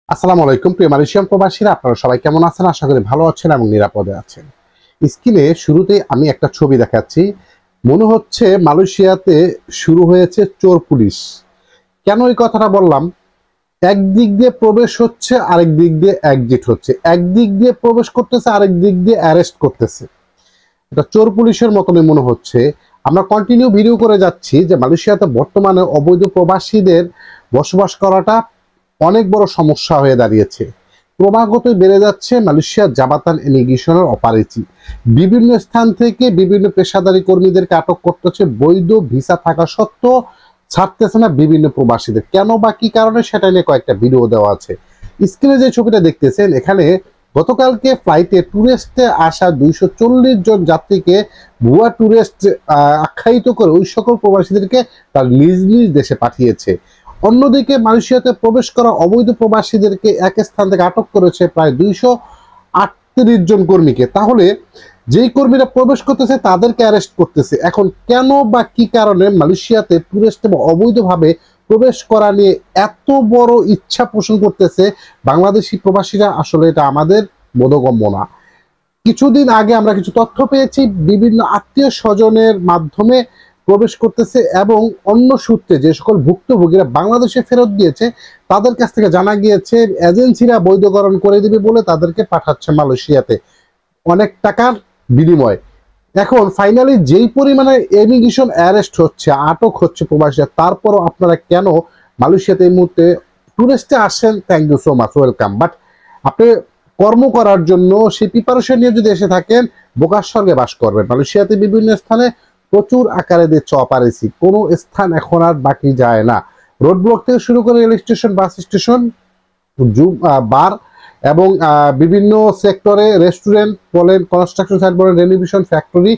আসসালামু আলাইকুম প্রিয় মালয়েশিয়ান প্রবাসীরা, আপনারা সবাই কেমন আছেন? আশা করি ভালো আছেন এবং নিরাপদে আছেন। স্ক্রিনে শুরুতেই আমি একটা ছবি দেখাচ্ছি। মনে হচ্ছে মালয়েশিয়াতে শুরু হয়েছে চোর পুলিশ। কেন এই কথাটা বললাম? একদিক দিয়ে প্রবেশ হচ্ছে, আরেক দিক দিয়ে এক্সিট হচ্ছে। একদিক দিয়ে প্রবেশ করতেছে, আরেক দিক দিয়ে অ্যারেস্ট করতেছে। এটা চোর পুলিশের মতনই মনে হচ্ছে। আমরা কন্টিনিউ ভিডিও করে যাচ্ছি যে মালয়েশিয়াতে বর্তমানে অবৈধ প্রবাসীদের বসবাস করাটা অনেক বড় সমস্যা হয়ে দাঁড়িয়েছে। ক্রমাগত বেড়ে যাচ্ছে মালয়েশিয়ার জাবাতান ইমিগ্রেশনের অপারেশন। বিভিন্ন স্থান থেকে বিভিন্ন পেশাদারী কর্মীদেরকে আটক করতেছে, বৈধ ভিসা থাকা সত্ত্বেও ছাড়তেছে না বিভিন্ন প্রবাসীদের। কেন বা কি কারণে সেটা নিয়ে কয়েকটা ভিডিও দেওয়া আছে। স্ক্রিনে যে ছবিটা দেখতেছেন, এখানে গতকালকে ফ্লাইটে ট্যুরিস্টে আসা 240 জন যাত্রীকে ভুয়া ট্যুরিস্ট আখ্যায়িত করে ওই সকল প্রবাসীদেরকে তার নিজ নিজ দেশে পাঠিয়েছে। অন্যদিকে মালয়েশিয়াতে প্রবেশ করা অবৈধ প্রবাসীদেরকে এক স্থান থেকে আটক করেছে প্রায় 238 জন কর্মীকে। তাহলে যেই কর্মীরা প্রবেশ করতেছে তাদেরকে অ্যারেস্ট করতেছে। এখন কেন বা কি কারণে মালয়েশিয়াতে টুরিস্ট এবং অবৈধভাবে প্রবেশ করা নিয়ে এত বড় ইচ্ছা পোষণ করতেছে বাংলাদেশি প্রবাসীরা, আসলে এটা আমাদের বোধগম্য না। কিছুদিন আগে আমরা কিছু তথ্য পেয়েছি, বিভিন্ন আত্মীয় স্বজনের মাধ্যমে প্রবেশ করতেছে এবং অন্য সূত্রে যে সকল ভুক্তভোগীরা বাংলাদেশে ফেরত দিয়েছে তাদের কাছ থেকে জানা গিয়েছে এজেন্সিরা বৈধকরণ করে দিবে বলে তাদেরকে পাঠাচ্ছে মালয়েশিয়াতে অনেক টাকার বিনিময়। এখন ফাইনালি যেই পরিমাণে ইমিগ্রেশন অ্যারেস্ট হচ্ছে, আটক হচ্ছে প্রবাসীরা, তারপরও আপনারা কেন মালয়েশিয়াতে এই মুহূর্তে টুরিস্টে আসেন? Thank you so much, welcome. But আপনি কর্ম করার জন্য সেই প্রিপারেশন নিয়ে যদি এসে থাকেন, বোকার স্বর্গে বাস করবেন। মালয়েশিয়াতে বিভিন্ন স্থানে প্রচুর আকারে দিচ্ছে অপারেসি, কোনো স্থান এখন আর বাকি যায় না। রোড ব্লক থেকে শুরু করে রেল স্টেশন, বাস স্টেশন, বার এবং বিভিন্ন সেক্টরে রেস্টুরেন্ট বলেন, কনস্ট্রাকশন সাইট বলেন, রেনোভেশন ফ্যাক্টরি,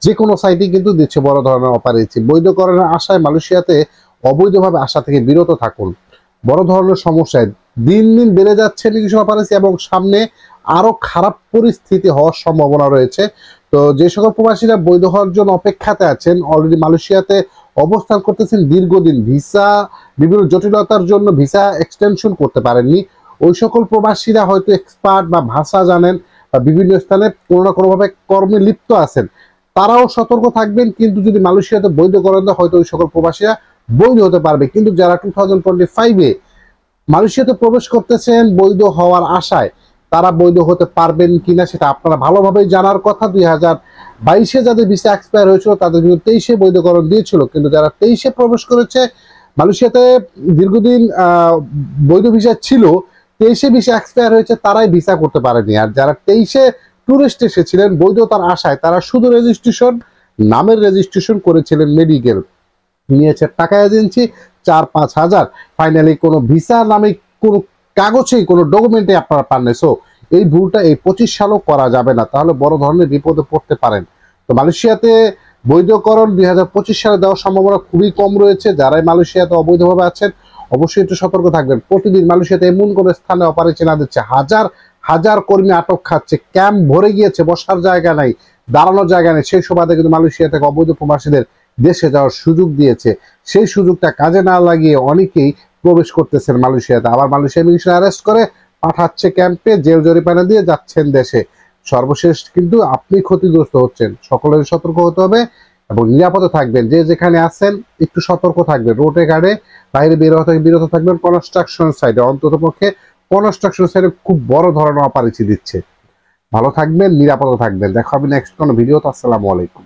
যে কোনো সাইটে কিন্তু দিচ্ছে বড় ধরনের অপারেসি। বৈধকরণের আশায় মালয়েশিয়াতে অবৈধভাবে আসা থেকে বিরত থাকুন। বড় ধরনের সমস্যায় দিন দিন বেড়ে যাচ্ছে ইমিগ্রেশন অপারেসি এবং সামনে আরো খারাপ পরিস্থিতি হওয়ার সম্ভাবনা রয়েছে। তো যে সকল প্রবাসীরা বৈধ হওয়ার জন্য অপেক্ষাতে আছেন, অলরেডি মালয়েশিয়াতে অবস্থান করতেছেন দীর্ঘদিন, ভিসা বিভিন্ন জটিলতার জন্য ভিসা এক্সটেনশন করতে পারেননি, ওই সকল প্রবাসীরা হয়তো এক্সপার্ট বা ভাষা জানেন বা বিভিন্ন স্থানে কোনো না কোনোভাবে কর্মে লিপ্ত আছেন, তারাও সতর্ক থাকবেন। কিন্তু যদি মালয়েশিয়াতে বৈধকরণ দেয়, হয়তো ওই সকল প্রবাসীরা বৈধ হতে পারবে। কিন্তু যারা 2025-এ মালয়েশিয়াতে প্রবেশ করতেছেন বৈধ হওয়ার আশায়, তারা বৈধ হতে পারবেন কিনা সেটা আপনারা ভালোভাবেই জানার কথা। 2022-এ যাদের ভিসা এক্সপায়ার হয়েছিল তাদের কিন্তু 23-এ বৈধকরণ দিয়েছিল, কিন্তু যারা 23-এ প্রবেশ করেছে মালয়েশিয়াতে দীর্ঘদিন বৈধ ভিসা ছিল, 23-এ ভিসা এক্সপায়ার হয়েছে, তারাই ভিসা করতে পারেনি। আর যারা 23-এ টুরিস্ট এসেছিলেন বৈধতার আশায়, তারা শুধু রেজিস্ট্রেশন, নামের রেজিস্ট্রেশন করেছিলেন, মেডিকেল নিয়েছে টাকা এজেন্সি 4-5 হাজার, ফাইনালি কোনো ভিসা নামে কোনো কাগজেই কোনো ডকুমেন্টে আপনারা পান নাই। সো এই ভুলটা এই 25 সালও করা যাবে না, তাহলে বড় ধরনের বিপদে পড়তে পারেন। তো মালয়েশিয়াতে বৈধকরণ 2025 সালে দেওয়ার সম্ভাবনা খুবই কম রয়েছে। যারাই মালয়েশিয়াতে অবৈধভাবে আছেন অবশ্যই একটু সতর্ক থাকবেন। প্রতিদিন মালয়েশিয়াতে এমন কোনো স্থানে অপারেশন দিচ্ছে, হাজার হাজার কর্মী আটক খাচ্ছে, ক্যাম্প ভরে গিয়েছে, বসার জায়গা নাই, দাঁড়ানোর জায়গা নেই। সেই সুবাদে কিন্তু মালয়েশিয়া থেকে অবৈধ প্রবাসীদের দেশে যাওয়ার সুযোগ দিয়েছে। সেই সুযোগটা কাজে না লাগিয়ে অনেকেই প্রবেশ করতেছেন মালয়েশিয়াতে, আবার মালয়েশিয়া ইমিগ্রেশন অ্যারেস্ট করে পাঠাচ্ছে ক্যাম্পে, জেল জরিমানা দিয়ে যাচ্ছেন দেশে। সর্বশেষ কিন্তু আপনি ক্ষতিগ্রস্ত হচ্ছেন। সকলের সতর্ক হতে হবে এবং নিরাপদে থাকবেন। যে যেখানে আছেন একটু সতর্ক থাকবেন, রোডে ঘাটে বাইরে বিরত থাকবেন। কনস্ট্রাকশন সাইডে, অন্তত পক্ষে কনস্ট্রাকশন সাইডে খুব বড় ধরনের অপারেশন দিচ্ছে। ভালো থাকবেন, নিরাপদে থাকবেন। দেখা হবে নেক্সট কোনো ভিডিওতে। আসসালামু আলাইকুম।